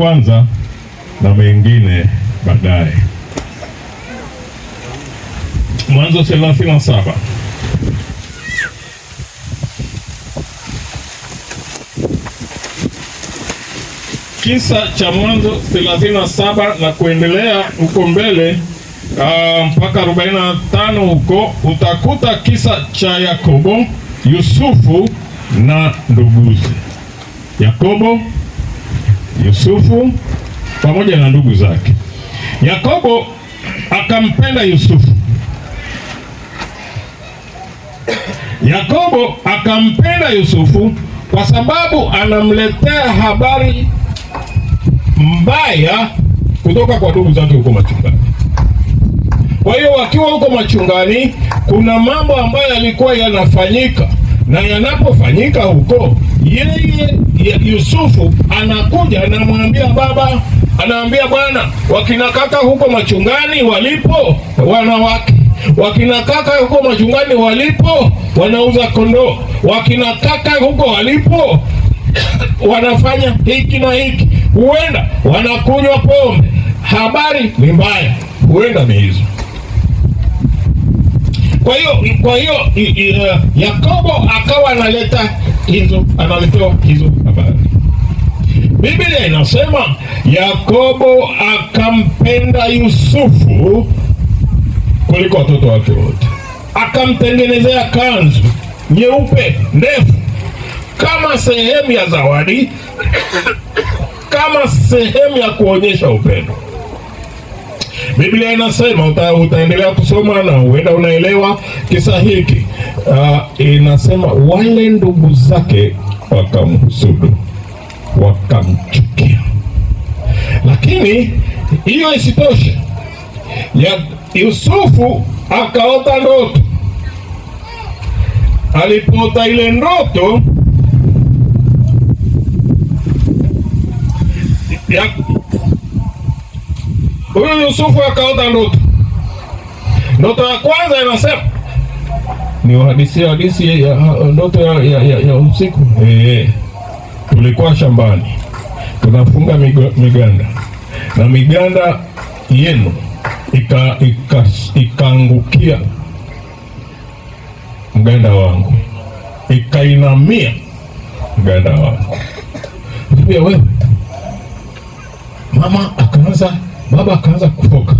kwanza na mengine baadaye. Mwanzo 37. Kisa cha Mwanzo 37 na kuendelea huko mbele mpaka 45 huko utakuta kisa cha Yakobo, Yusufu na nduguze. Yakobo, Yusufu pamoja na ndugu zake. Yakobo akampenda Yusufu. Yakobo akampenda Yusufu kwa sababu anamletea habari mbaya kutoka kwa ndugu zake huko machungani. Kwa hiyo wakiwa huko machungani, kuna mambo ambayo yalikuwa yanafanyika, na yanapofanyika huko, yeye Yusufu anakuja anamwambia baba, anaambia bwana, wakina kaka huko machungani walipo wanawake, wakina kaka huko machungani walipo wanauza kondoo, wakina kaka huko walipo wanafanya hiki na hiki, huenda wanakunywa pombe. Habari ni mbaya, huenda ni hizo. Kwa hiyo Yakobo akawa analeta hizo, analetewa hizo habari. Biblia inasema Yakobo akampenda Yusufu kuliko watoto wake wote, akamtengenezea kanzu nyeupe ndefu kama sehemu ya zawadi, kama sehemu ya kuonyesha upendo. Biblia inasema, utaendelea kusoma na huenda unaelewa kisa hiki. Inasema wale ndugu zake wakamhusudu, wakamchukia. Lakini hiyo isitoshe, Yusufu akaota ndoto. Alipoota ile ndoto, huyu Yusufu akaota ndoto. Ndoto ya kwanza inasema, ni hadithi ya ndoto ya usiku. Tulikuwa shambani tunafunga miganda, na miganda yenu ikaangukia mganda wangu, ikainamia mganda wangu. Pia wewe baba akaanza kufoka,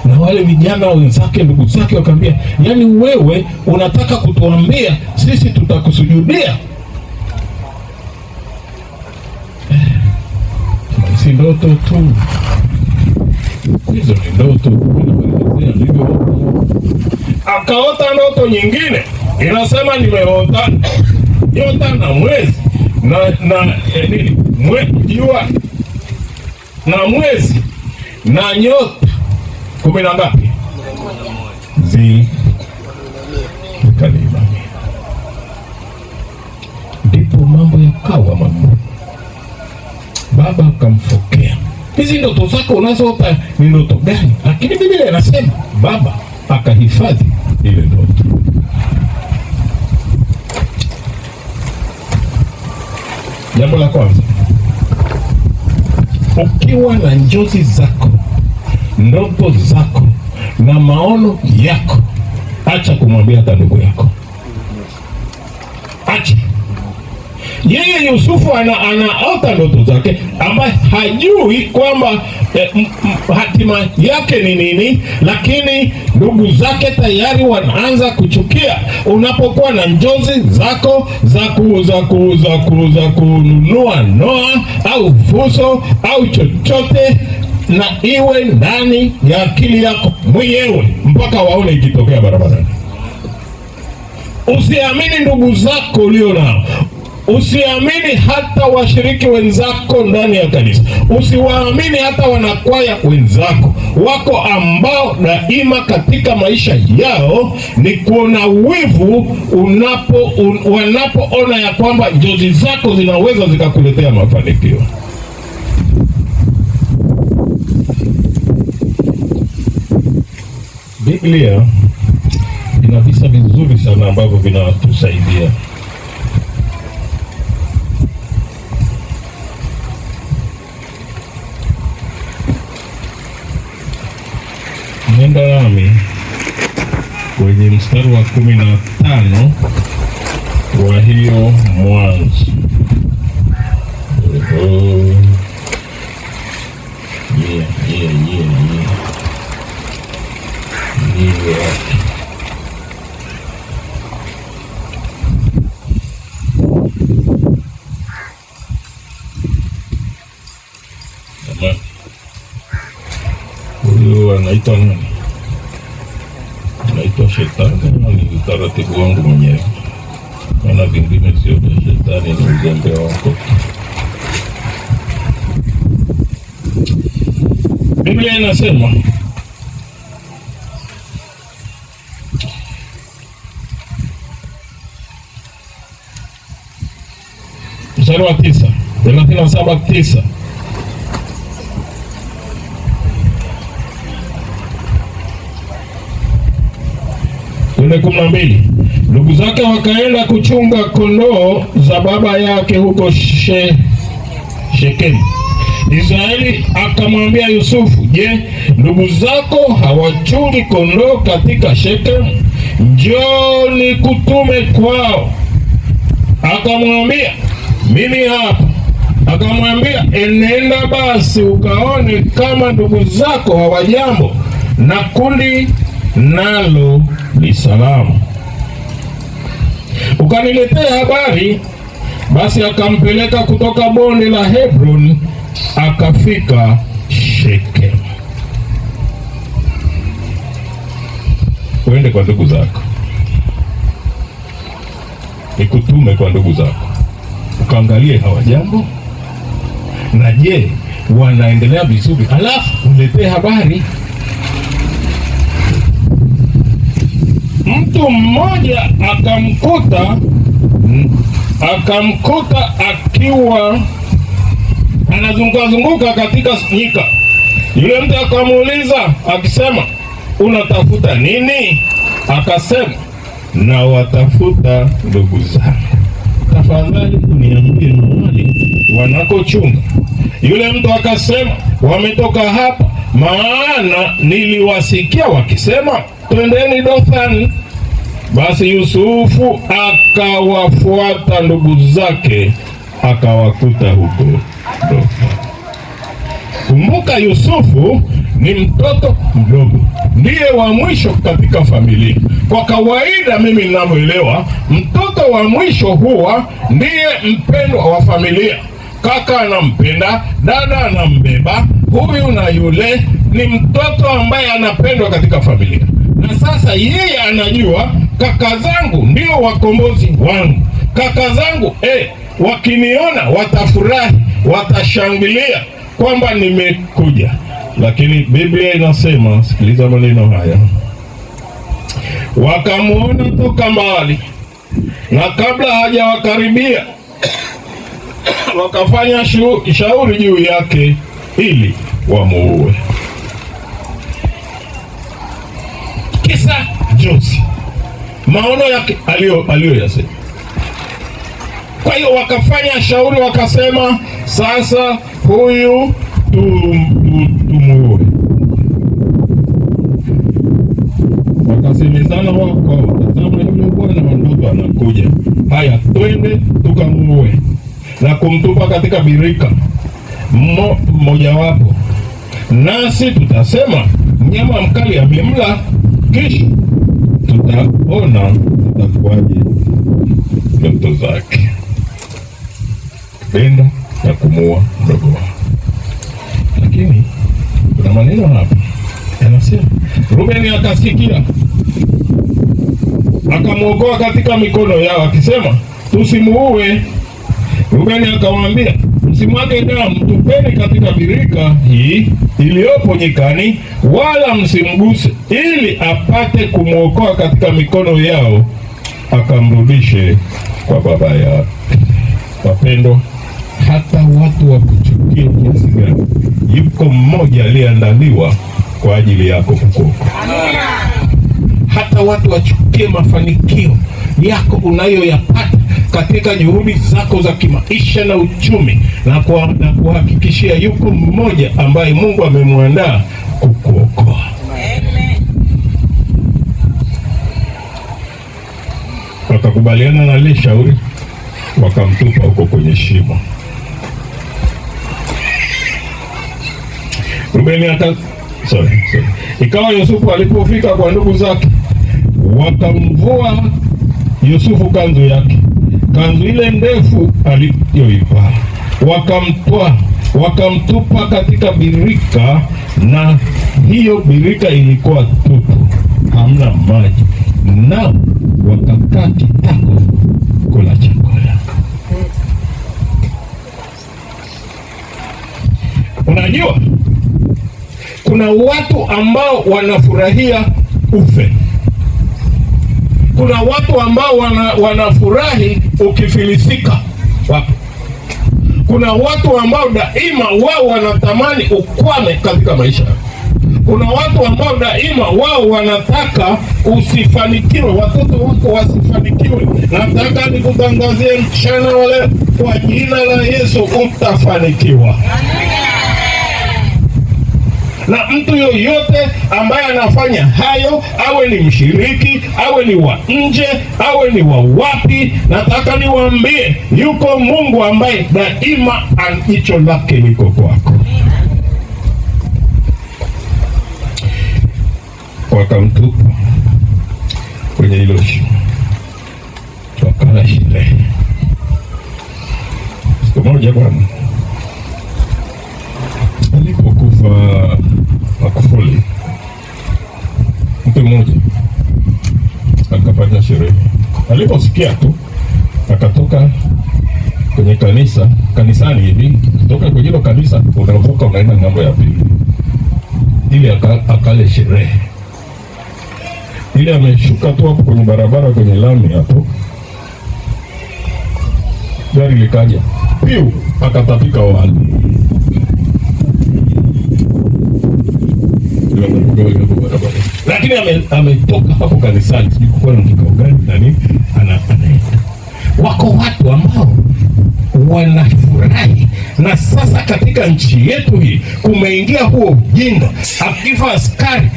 na wale vijana wenzake, ndugu zake, wakaambia, yaani wewe unataka kutuambia sisi tutakusujudia? Si ndoto tu hizo, ni ndoto. Akaota ndoto nyingine inasema, nimeota nyota na mwezi jua na mwezi na nyota 10 na ngapi zikanimamia. Ndipo mambo yakawa magumu. Baba akamfokea, hizi ndoto zako unazoota ni ndoto gani? Lakini Biblia inasema baba akahifadhi ile ndoto. Jambo la kwanza, ukiwa na njozi zako, ndoto zako na maono yako, acha kumwambia hata ndugu yako. Acha. Yeye Yusufu anaota ndoto zake, ambaye hajui kwamba hatima yake ni nini, lakini ndugu zake tayari wanaanza kuchukia. Unapokuwa na njozi zako za kununua noa au fuso au chochote, na iwe ndani ya akili yako mwenyewe mpaka waone ikitokea barabarani. Usiamini ndugu zako ulio nao, usiamini hata washiriki wenzako ndani ya kanisa, usiwaamini hata wanakwaya wenzako wako, ambao daima katika maisha yao ni kuona wivu wanapoona ya kwamba njozi zako zinaweza zikakuletea mafanikio. Biblia ina visa vizuri sana ambavyo vinatusaidia. utaenda nami kwenye mstari wa 15 wa hiyo Mwanzo. Huyu anaitwa nani? Anaitwa Shetani na ni utaratibu wangu mwenyewe, maana vingine sio vya Shetani, ni uzembe wako. Biblia inasema mstari wa 9, 37:9, kule 12, ndugu zake wakaenda kuchunga kondoo za baba yake huko Shekemu. Israeli akamwambia Yusufu, je, ndugu zako hawachungi kondoo katika Shekemu? Njoo nikutume kwao. Akamwambia, mimi hapa. Akamwambia, enenda basi ukaone kama ndugu zako hawajambo, na kundi nalo ni salama, ukaniletea habari. Basi akampeleka kutoka bonde la Hebron akafika Shekemu. Uende kwa ndugu zako, nikutume kwa ndugu zako, ukaangalie hawajambo, na je wanaendelea vizuri, alafu uletee habari. Mtu mmoja akamkuta akiwa anazunguka katika nyika. Yule mtu akamuuliza akisema, unatafuta nini? Akasema, na watafuta ndugu zangu, tafadhali uniambie mahali wanakochunga. Yule mtu akasema, wametoka hapa, maana niliwasikia wakisema, twendeni Dothani. Basi Yusufu akawafuata ndugu zake, akawakuta huko Dothani. Kumbuka, Yusufu ni mtoto mdogo, ndiye wa mwisho katika familia. Kwa kawaida, mimi ninavyoelewa, mtoto wa mwisho huwa ndiye mpendwa wa familia. Kaka anampenda, dada anambeba, huyu na yule. Ni mtoto ambaye anapendwa katika familia. Na sasa yeye anajua, kaka zangu ndio wakombozi wangu. Kaka zangu wakiniona watafurahi, watashangilia kwamba nimekuja. Lakini Biblia inasema, sikiliza maneno haya, wakamuona toka mbali, na kabla hajawakaribia wakafanya shauri juu yake ili wamuue. Kisa juzi, maono yake aliyoyasema. Kwa hiyo wakafanya shauri, wakasema, sasa huyu tumuue. Wakasemezana wao kwa wao, tazama yule bwana wa ndoto anakuja, haya twende tukamuue na kumtupa katika birika mmojawapo, nasi tutasema mnyama mkali amemla, kisha tutaona tutakuwaje ndoto zake. Penda na kumuua mdogo wao. Lakini kuna maneno hapa yanasema, Rubeni akasikia, akamwokoa katika mikono yao, akisema, tusimuue. Rubeni akawaambia, msimwage damu, tupeni katika birika hii iliyopo nyikani, wala msimguse, ili apate kumwokoa katika mikono yao, akamrudishe kwa baba yake. Wapendwa, hata watu wakuchukie kiasi gani, yuko mmoja aliyeandaliwa kwa ajili yako kukuokoa. Hata watu wachukie mafanikio yako unayoyapata katika juhudi zako za kimaisha na uchumi, na kuhakikishia yuko mmoja ambaye Mungu amemwandaa kukuokoa. Amen. wakakubaliana na lile shauri, wakamtupa huko kwenye shimo. Ikawa Yusufu alipofika kwa ndugu zake, wakamvua Yusufu kanzu yake, kanzu ile ndefu aliyoivaa, wakamtupa katika birika, na hiyo birika ilikuwa tupu, hamna maji, na wakakaa kitako kula chakula. Unajua, kuna watu ambao wanafurahia ufe. Kuna watu ambao wanafurahi ukifilisika. Kuna watu ambao daima wao wanatamani ukwame katika maisha. Kuna watu ambao daima wao wanataka usifanikiwe, watoto wako wasifanikiwe. Nataka nikutangazie mchana wale, kwa jina la Yesu utafanikiwa. Na mtu yoyote ambaye anafanya hayo, awe ni mshiriki, awe ni wa nje, awe ni wa wapi, nataka niwaambie, yuko Mungu ambaye daima jicho lake liko kwako. Wakamtupa kwenye hilo shimo, wakala sherehe. Siku moja bwana alipokufa Magufuli, mtu mmoja akafanya sherehe. Aliposikia tu akatoka kwenye kanisani hivi, kutoka kwenye hilo kanisa unavuka unaenda ng'ambo ya pili, ili akale sherehe. Ili ameshuka tu hapo kwenye barabara, kwenye lami hapo, gari likaja piu, akatapika wali. Lakini ametoka hapo kanisani, sijui kwa nini gani na nini, anaenda. Wako watu ambao wanafurahi, na sasa katika nchi yetu hii kumeingia huo ujinga. Akifa askari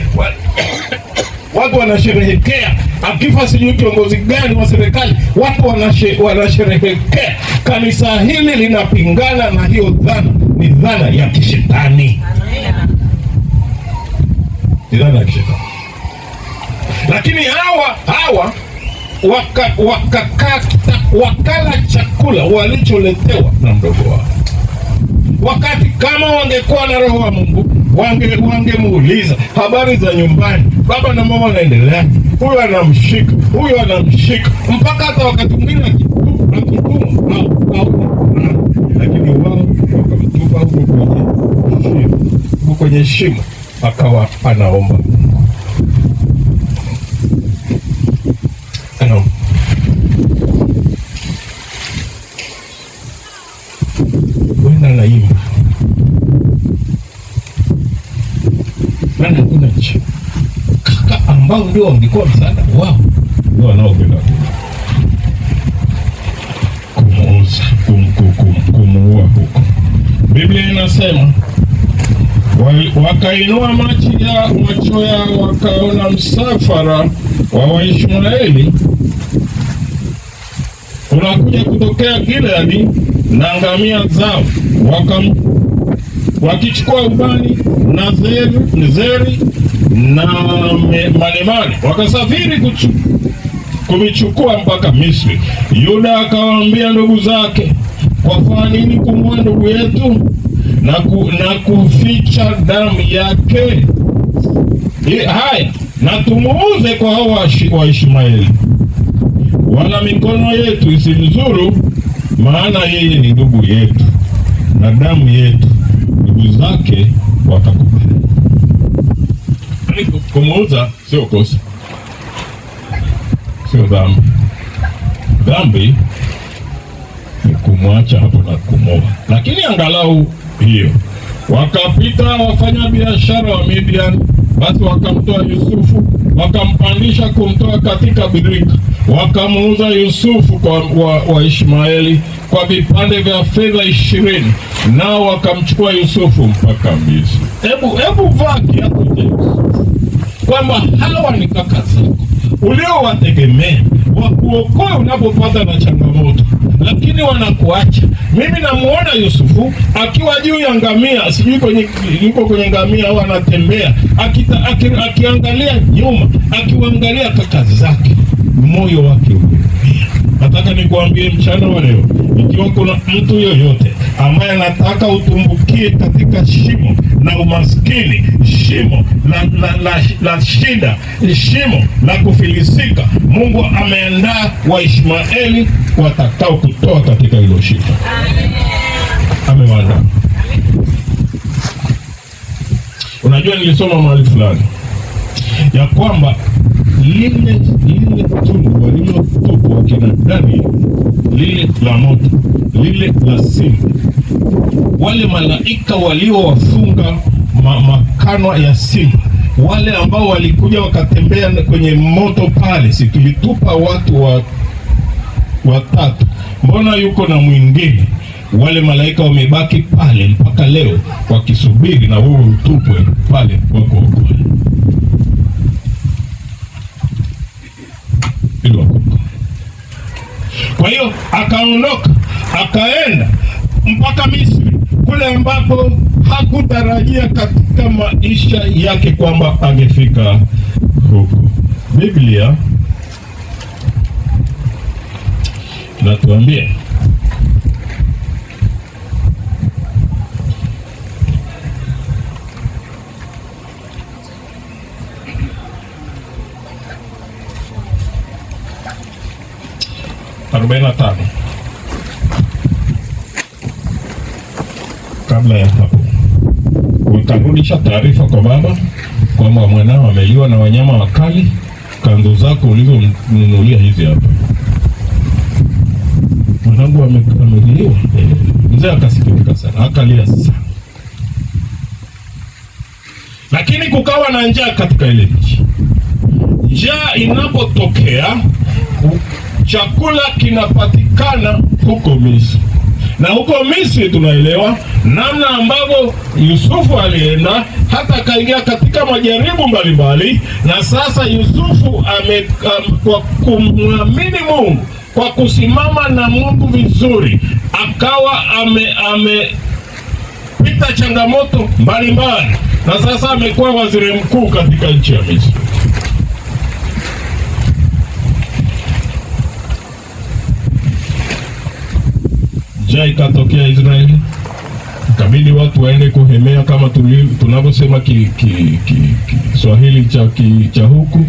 watu wanasherehekea, akifa sijui kiongozi gani wa serikali watu wanasherehekea. Kanisa hili linapingana na hiyo dhana, ni dhana ya kishetani. Lakini hawa wakala chakula walicholetewa na mdogo wao. Wakati kama wangekuwa na roho wa Mungu, wangemuuliza habari za nyumbani, baba na mama wanaendelea, huyu anamshika, huyu anamshika, mpaka hata wakati mwingine akitumu. Lakini wao wakamtupa huko kwenye shimo, akawa anaomba. Wenda naimba, maana hakuna nchi. Kaka ambao ndio wangekuwa msaada wao ndio wanaopenda kumuuza, kumuua huko. Biblia inasema wakainua macho yao wakaona msafara wa Waishmaeli unakuja kutokea Gileadi na ngamia zao, wakichukua ubani na zeri na manemane, wakasafiri kuvichukua mpaka Misri. Yuda akawaambia ndugu zake, kwa nini kumua ndugu yetu na kuficha damu yake? Haya, na tumuuze kwa hao Waishmaeli, wala mikono yetu isimzuru, maana yeye ni ndugu yetu na damu yetu. Ndugu zake watakubali. Kumuuza sio kosa, sio dhambi. Dhambi ni kumwacha hapo na kumoa. Lakini angalau hiyo, wakapita wafanya biashara wa Midian, basi wakamtoa Yusufu, wakampandisha kumtoa katika birika, wakamuuza Yusufu kwa Waishmaeli kwa vipande vya fedha 20, nao wakamchukua Yusufu mpaka Misri. Hebu vaa kiatu cha Yusufu kwamba hawa ni kaka zako. uliowategemea wakuokoe unapopata na changamoto, lakini wanakuacha. Mimi namuona Yusufu akiwa juu ya ngamia, sijui yuko kwenye ngamia au anatembea, akiangalia nyuma, akiangalia kaka zake, moyo wake umeumia. Nataka nikuambie mchana wa leo, ikiwa kuna mtu yoyote ambaye anataka utumbukie katika shimo la umaskini, shimo la shida, shimo la kufilisika, Mungu ameandaa Waishmaeli watakao kutoa katika hilo shimo. Amewaandaa. Unajua, nilisoma mahali fulani ya kwamba lile tundu walilotupwa wakina Danieli, lile la moto, lile la simba, wale malaika waliowafunga makanwa ya simba, wale ambao walikuja wakatembea kwenye moto pale, si tulitupa watu watatu, mbona yuko na mwingine? Wale malaika wamebaki pale mpaka leo wakisubiri na wewe utupwe pale wako. Kwa hiyo akaondoka akaenda mpaka Misri, kule ambapo hakutarajia katika maisha yake kwamba angefika huko. Biblia inatuambia kabla ya hapo utarudisha taarifa kwa baba kwamba mwanao ameliwa na wanyama wakali, kanzu zako ulizomnunulia hizi hapa. Mwanangu ameliwa. Mzee akasikitika sana, akalia sana. Lakini kukawa na njaa katika ile nchi. Njaa inapotokea, chakula kinapatikana huko Misri. Na huko Misri tunaelewa namna ambavyo Yusufu alienda hata akaingia katika majaribu mbalimbali. Na sasa Yusufu kwa kumwamini Mungu, kwa kusimama na Mungu vizuri, akawa amepita changamoto mbalimbali, na sasa amekuwa waziri mkuu katika nchi ya Misri. Njaa ikatokea Israeli, ikabidi watu waende kuhemea kama tunavyosema Kiswahili cha huku,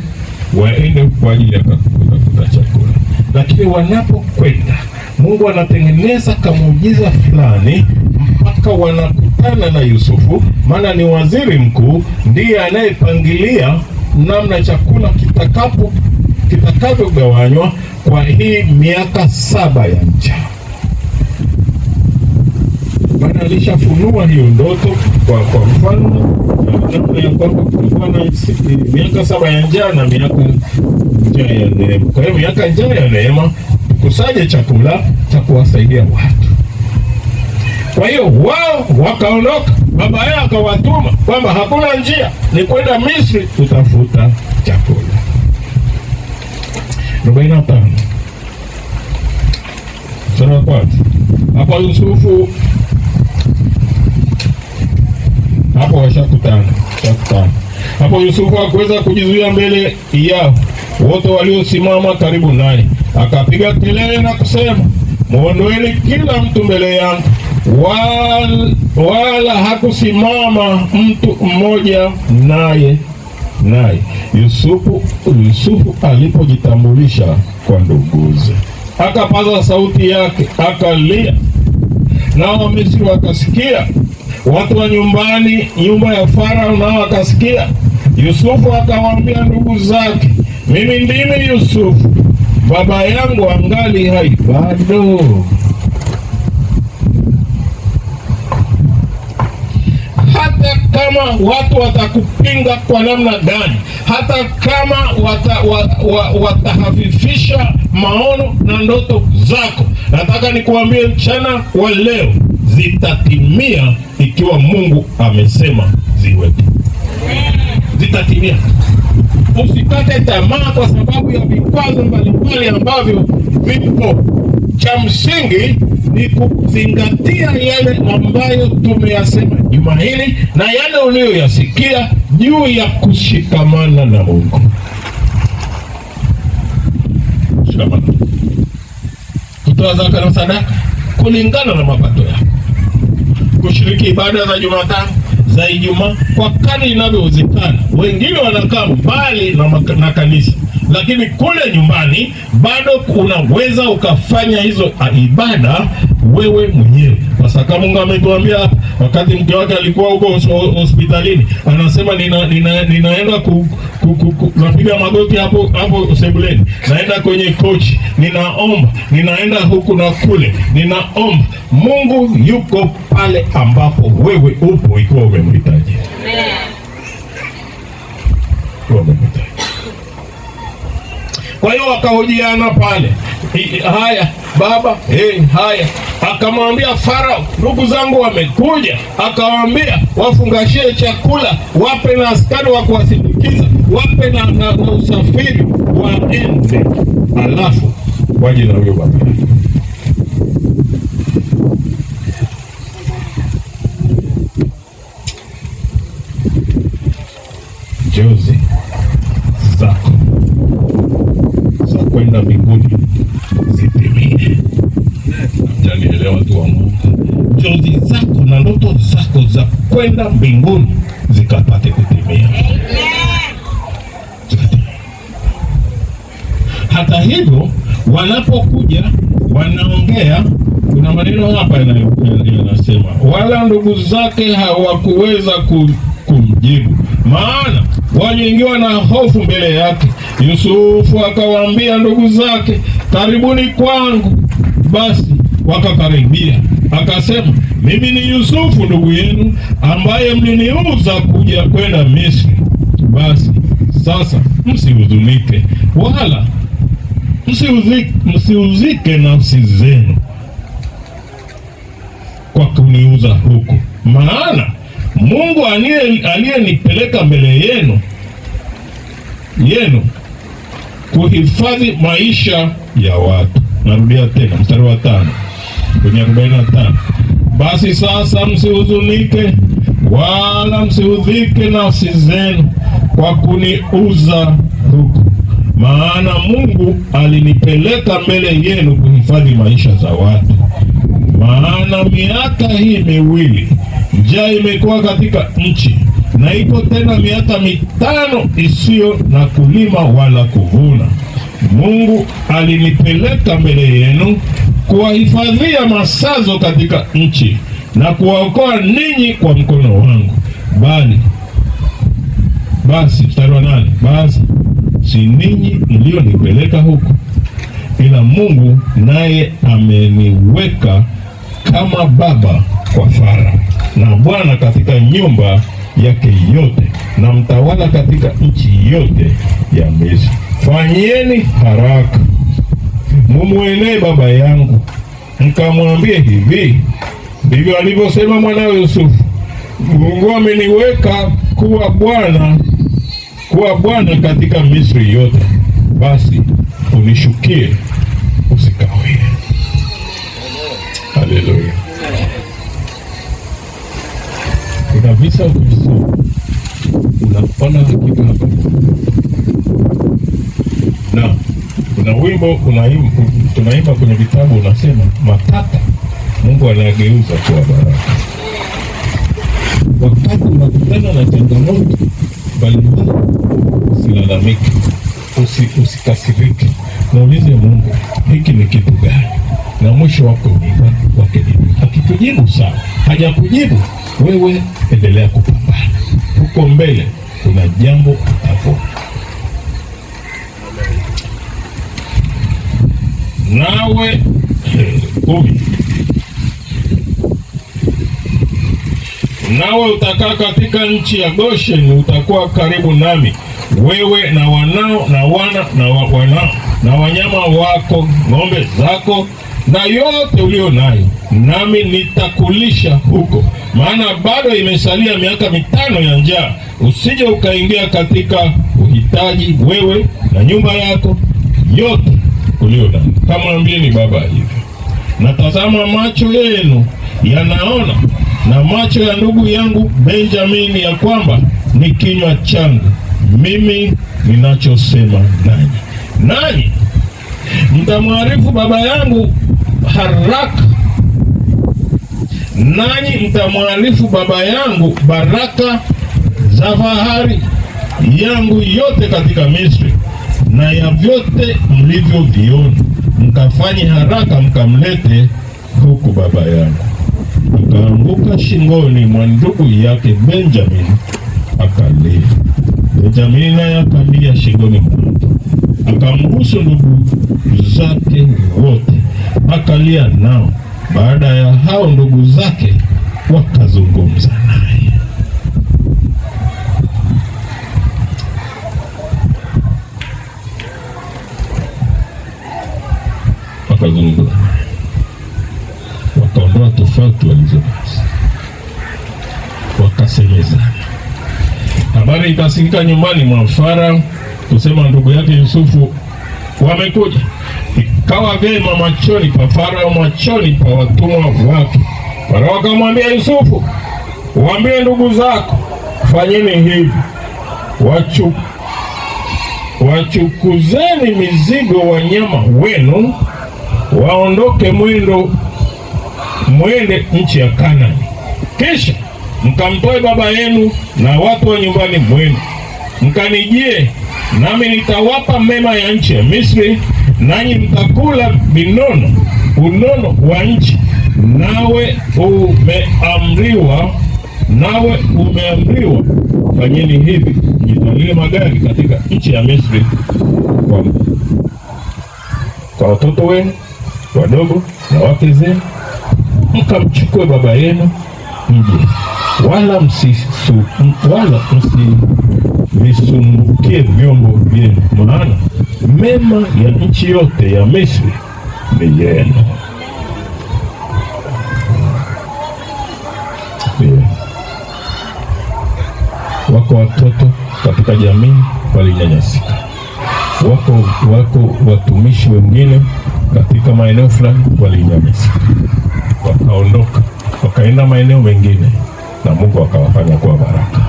waende kwa ajili ya kutafuta chakula. Lakini wanapokwenda, Mungu anatengeneza kamuujiza fulani mpaka wanakutana na Yusufu, maana ni waziri mkuu, ndiye anayepangilia namna chakula kitakavyogawanywa kwa hii miaka 7 ya njaa. Maana alishafunua hiyo ndoto kwa mfano namna ya kwamba kulikuwa na miaka 7 ya njaa na miaka njaa ya neema. Kwa hiyo miaka njaa ya neema, tukusanye chakula cha kuwasaidia watu. Kwa hiyo wao wakaondoka, baba yao akawatuma kwamba hakuna njia, ni kwenda Misri kutafuta chakula. 45 sura ya kwanza. Hapo Yusufu hapo washakutana. Hapo Yusufu hakuweza kujizuia mbele yao wote waliosimama karibu naye, akapiga kelele na kusema, muondoeni kila mtu mbele yangu. Wala hakusimama mtu mmoja naye. Yusufu alipojitambulisha kwa nduguze, akapaza sauti yake akalia, nao Wamisri wakasikia, watu wa nyumba ya Farao nao wakasikia. Yusufu akawaambia ndugu zake, mimi ndimi Yusufu, baba yangu angali hai bado. Hata kama watu watakupinga kwa namna gani, hata kama watahafifisha maono na ndoto zako, nataka nikuambie mchana wa leo, zitatimia ikiwa Mungu amesema ziwepo. Zitatimia. usikate tamaa kwa sababu ya vikwazo mbalimbali ambavyo vipo. Cha msingi ni kuzingatia yale ambayo tumeyasema juma hili na yale uliyoyasikia juu ya kushikamana na Mungu. Shikamana. Kutoa zaka na sadaka kulingana na mapato yako. Kushiriki ibada za Jumatano, za Ijumaa kwa kadri inavyowezekana. Wengine wanakaa mbali na kanisa, lakini kule nyumbani bado unaweza ukafanya hizo ibada wewe mwenyewe. Sasa kama Mungu ametuambia wakati mke wake alikuwa huko hospitalini, anasema ninaenda napiga magoti hapo sebuleni, naenda kwenye kochi, ninaomba, ninaenda huku na kule, ninaomba. Mungu yuko pale ambapo wewe upo ikiwa umemhitaji. Kwa hiyo wakahojiana pale. Haya baba, haya. Akamwambia Farao, ndugu zangu wamekuja. Akawaambia wafungashie chakula, wape na askari wa kuwasindikiza, wape na usafiri, waende, alafu waje na huyo baba. Jozi zako za kwenda mbinguni zitimie. Mtanielewa tu wa Mungu. Jozi zako na ndoto zako za kwenda mbinguni zikapate kutimia. Hata hivyo wanapokuja wanaongea, kuna maneno hapa yanasema wala ndugu zake hawakuweza kumjibu, maana waliingiwa na hofu mbele yake. Yusufu akawaambia ndugu zake, karibuni kwangu. Basi wakakaribia. Akasema, mimi ni Yusufu ndugu yenu, ambaye mliniuza kuja kwenda Misri. Basi sasa msihuzunike wala msiuzike nafsi zenu kwa kuniuza huku, maana Mungu aliyenipeleka mbele yenu kuhifadhi maisha ya watu. Narudia tena mstari wa 5 kwenye 45. Basi sasa msihuzunike wala msiudhike nafsi zenu kwa kuniuza huku, maana Mungu alinipeleka mbele yenu kuhifadhi maisha za watu. Maana miaka hii miwili njaa imekuwa katika nchi, na iko tena miaka 5 isiyo na kulima wala kuvuna. Mungu alinipeleka mbele yenu kuwahifadhia masazo katika nchi na kuwaokoa ninyi kwa mkono wangu. Basi mstari wa 8, basi si ninyi mlionipeleka huku, ila Mungu naye ameniweka kama baba kwa Farao na bwana katika nyumba yake yote na mtawala katika nchi yote ya Misri. Fanyieni haraka mumuenee baba yangu, mkamwambie hivi, ndivyo alivyosema mwanawe Yusufu, Mungu ameniweka kuwa bwana katika Misri yote. Basi unishukie, usikawie. Haleluya. Kuna visa ukisoma unaona hakika hapa. Na kuna wimbo tunaimba kwenye vitabu unasema, matata Mungu anageuza kuwa baraka. Wakati unakutana na changamoto mbalimbali, usilalamike, usikasirike, muulize Mungu, hiki ni kitu gani? Na mwisho wako ni akikujibu sawa, hajakujibu wewe endelea kupambana. Huko mbele kuna jambo hapo. Nawe 10, nawe utakaa katika nchi ya Gosheni, utakuwa karibu nami, wewe na wanao na wana na wanao na wanyama wako, ng'ombe zako na yote ulio nayo, nami nitakulisha huko, maana bado imesalia miaka 5 ya njaa, usije ukaingia katika unahitaji wewe na nyumba yako yote ulio nayo. Kamwambieni baba hivi, na tazama macho yenu yanaona na macho ya ndugu yangu Benjamini ya kwamba ni kinywa changu mimi ninachosema nanyi mtamwarifu baba yangu haraka, nanyi mtamwarifu baba yangu baraka za fahari yangu yote katika Misri, na ya vyote mlivyoviona, mkafanye haraka mkamlete huku baba yangu. Akaanguka shingoni mwa ndugu yake Benjamini akalia. Benjamini naye akalia shingoni mwake, akambusu ndugu zake wote akalia nao. Baada ya hao ndugu zake wakazungumza naye. Wakaondoa tofauti walizonazo, wakasemezana. Habari ikasikika nyumbani mwa Farao kusema ndugu yake Yusufu wamekuja. Ikawa vyema machoni pa Farao, machoni pa watumwa wake. Farao akamwambia Yusufu, waambie ndugu zako, fanyeni hivi, wachukuzeni mizigo wanyama wenu, waondoke mwende nchi ya Kanaani, kisha mkamtoe baba yenu na watu wa nyumbani mwenu, mkanijie, nami nitawapa mema ya nchi ya Misri, nanyi mtakula unono wa nchi. Nawe umeamriwa fanyeni hivi, jitwalie magari katika nchi ya Misri kwa watoto wenu wadogo na wake zenu, mkamchukue baba yenu mje, wala msivisumbukie vyombo vyenu, maana mema ya nchi yote ya Misri ni yenu. Wako watoto katika jamii walinyanyasika, wako watumishi wengine katika maeneo fulani walinyanyasika, wakaondoka wakaenda maeneo mengine, na Mungu akawafanya kuwa baraka.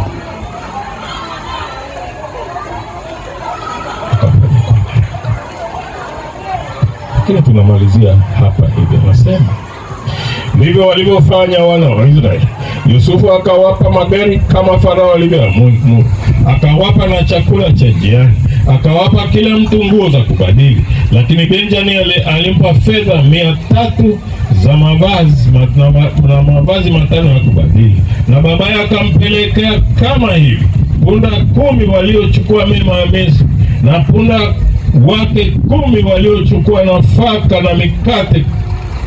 Lakini tunamalizia hapa hivi, anasema ndivyo walivyofanya wana wa Israeli. Yusufu akawapa magari kama Farao alivyoamuru, akawapa na chakula cha jiani, akawapa kila mtu nguo za kubadili. Lakini Benjamini alimpa fedha 300 za mavazi na mavazi 5 ya kubadili, na babaye akampelekea kama hivi: punda 10 waliochukua mema ya Misri, na punda wake 10 waliochukua nafaka na mikate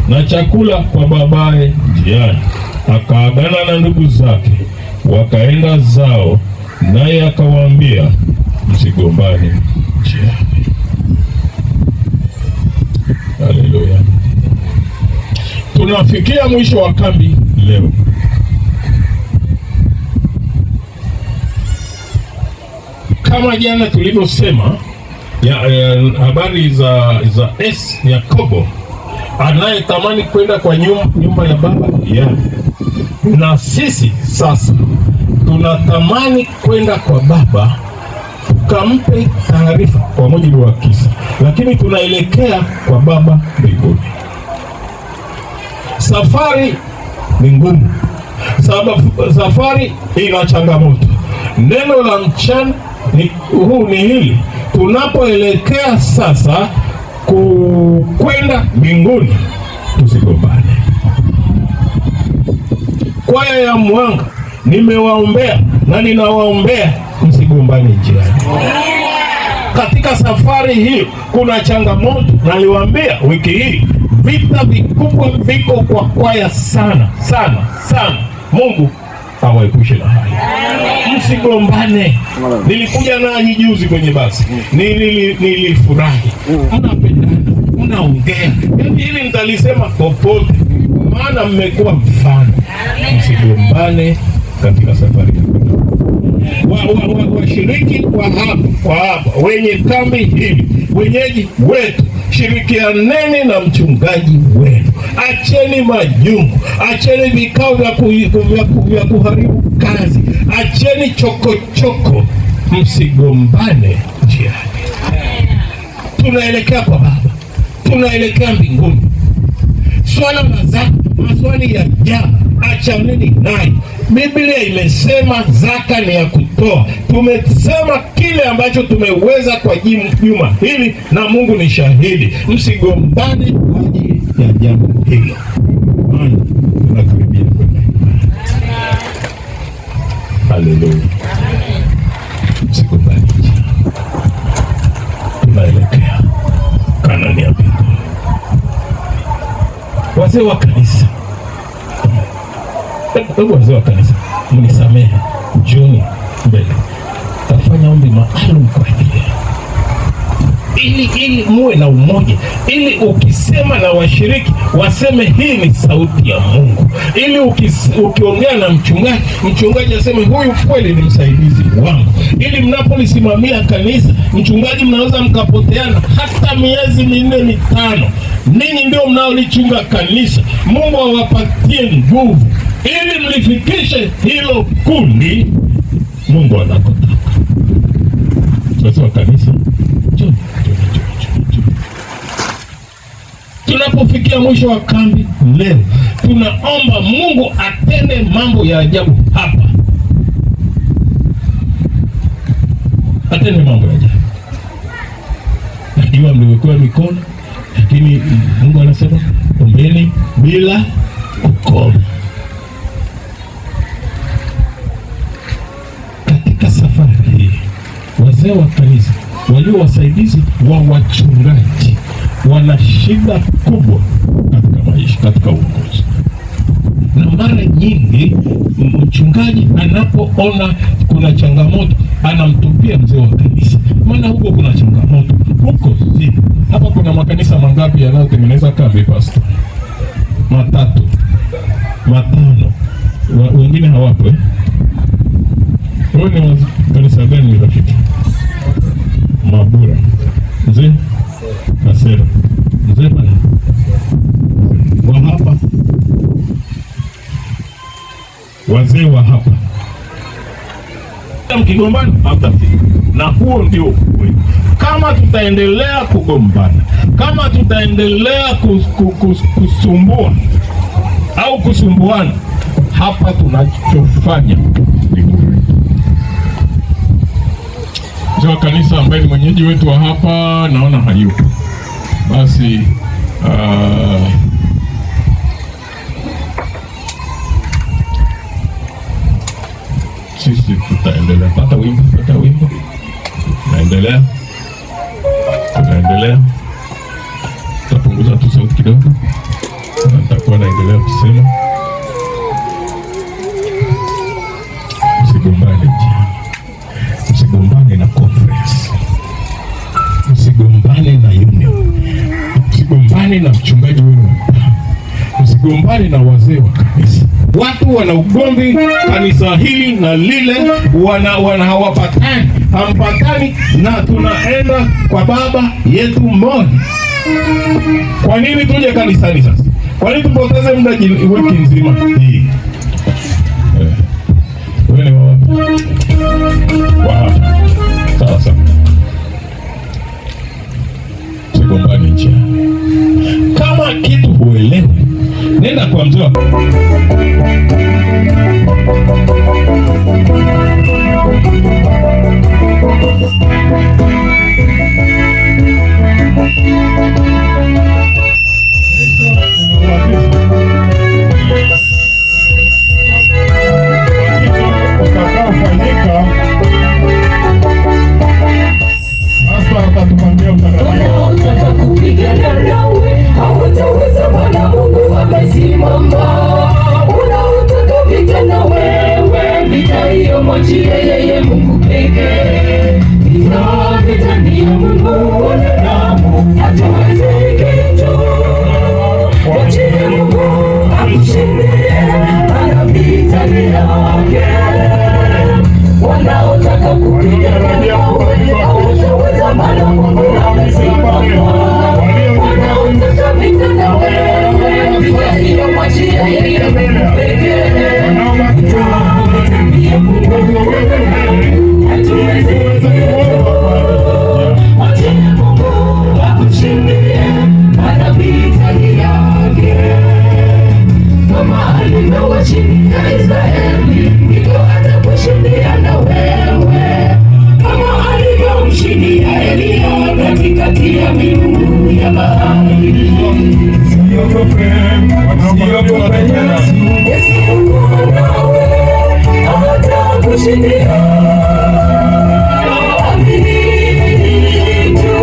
na chakula kwa babaye njiani. Akaagana na ndugu zake, wakaenda zao, naye akawaambia, msigombane njiani. Haleluya. Tunafikia mwisho wa kambi leo. Kama jana tulivyosema, habari za Yakobo anayetamani kwenda kwa nyumba ya baba yake, na sisi sasa tunatamani kwenda kwa baba tukampe taarifa kwa mujibu wa kisa, lakini tunaelekea kwa baba mbinguni. Safari ni ngumu, safari ina changamoto. Neno la mchana ni hili: tunapoelekea sasa kwenda mbinguni, tusigombane. Kwaya ya Mwanga nimewaombea na ninawaombea, msigombane njiani. Katika safari hiyo kuna changamoto, na niliwaambia wiki hii vita vikubwa viko kwa kwaya sana sana sana. Mungu awaepushe na haya. Msigombane. Nilikuja nanyi juzi kwenye basi, nilifurahi, mnapendana, mnaongea. Hili nitalisema popote, maana mmekuwa mfano. Msigombane katika safari ya washiriki wa hapa wenye kambi hili, wenyeji wetu, shirikianeni na mchungaji wenu. Acheni majungu, acheni vikao vya kuharibu kazi, acheni chokochoko, msigombane njiani. Tunaelekea kwa Baba, tunaelekea mbinguni. Swala la zaka, maswali ya jana, achaneni nayo. Biblia imesema zaka ni ya kutoa. Tumesema kile ambacho tumeweza kwa juma hili, na Mungu ni shahidi. Msigombane kwa ajili ya jambo hilo, maana tunakaribia kwenda. Haleluya! Msigombane, tunaelekea Kanaani ya mbinguni. Wazee wa kanisa, wazee wa kanisa, mnisamehe, jioni mbele tafanya ombi maalum kwa ajili ili muwe na umoja, ili ukisema na washiriki waseme hii ni sauti ya Mungu, ili ukiongea na mchungaji aseme huyu kweli ni msaidizi wangu, ili mnapolisimamia kanisa, mchungaji, mnaweza mkapoteana hata miezi 4 5. Ninyi ndio mnaolichunga kanisa. Mungu awapatie nguvu ili mlifikishe hilo kundi Mungu anakotaka. Sasa kanisa, tunapofikia mwisho wa kambi leo, tunaomba Mungu atende mambo ya ajabu hapa. Atende mambo ya ajabu. Najua mliwekewa mikono, lakini Mungu anasema ombeni bila kukoma. Katika safari hii, wazee wa kanisa walio wasaidizi wa wachungaji wana shida kubwa katika maisha, katika uongozi. Na mara nyingi mchungaji anapoona kuna changamoto anamtupia mzee wa kanisa, maana huko kuna changamoto huko zini. Hapa kuna makanisa mangapi yanayotengeneza kambi pastor? 3, 5. Wengine hawapo Wewe ni kanisa gani ni rafiki? Mabura. Mzee Kasera. Mzee bana. Wa hapa. Wazee wa hapa. Mkigombana hamtafika. Na huo ndio ukweli. Kama tutaendelea kugombana, kama tutaendelea kusumbua au kusumbuana, hapa tunachofanya ni bure. Mzee wa kanisa ambaye ni mwenyeji wetu wa hapa naona hayupo. Basi sisi tutaendelea. Pata wimbo. Tunaendelea. Tutapunguza tu sauti kidogo. Nitakuwa naendelea kusema. Msigombane jiani. Msigombane na conference. Msigombane na union. Msigombane na mchungaji wenu. Msigombane na wazee wa kanisa. Watu wana ugomvi kanisa hili na lile, hawapatani, hampatani, na tunaenda kwa Baba yetu mmoja. Kwa nini tuje kanisani sasa? Kwa nini tupoteze muda wiki nzima hii? Wewe ni wapi? Sasa sigombani njiani. Kama kitu huelewi, nenda kwa mzee. Mungu akushindie, vita ni yake. Wanaotaka kupigana nawe hawataweza, maana Mungu amesimama. Wanaotaka vita na wewe, vita hiyo mwachie yeye pekee. Hatuwezi mwachie Mungu akushindie, maana vita ni yake. Kama alivyowashindia Israeli, ndivyo atakushindia na wewe. Kama alivyomshindia Eliya katikati ya miungu ya bahari. Usiogope, usiogope Yesu. Yesu yuko nawe, atakushindia. Amini tu.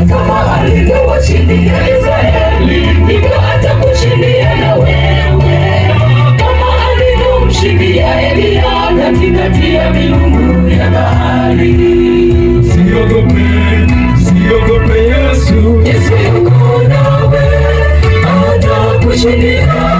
Kama alivyowashindia Israeli, ndivyo atakushindia na wewe. Kama alivyomshindia Eliya katikati ya miungu ya bahari. Usiogope, usiogope Yesu. Yesu yuko nawe, atakushindia.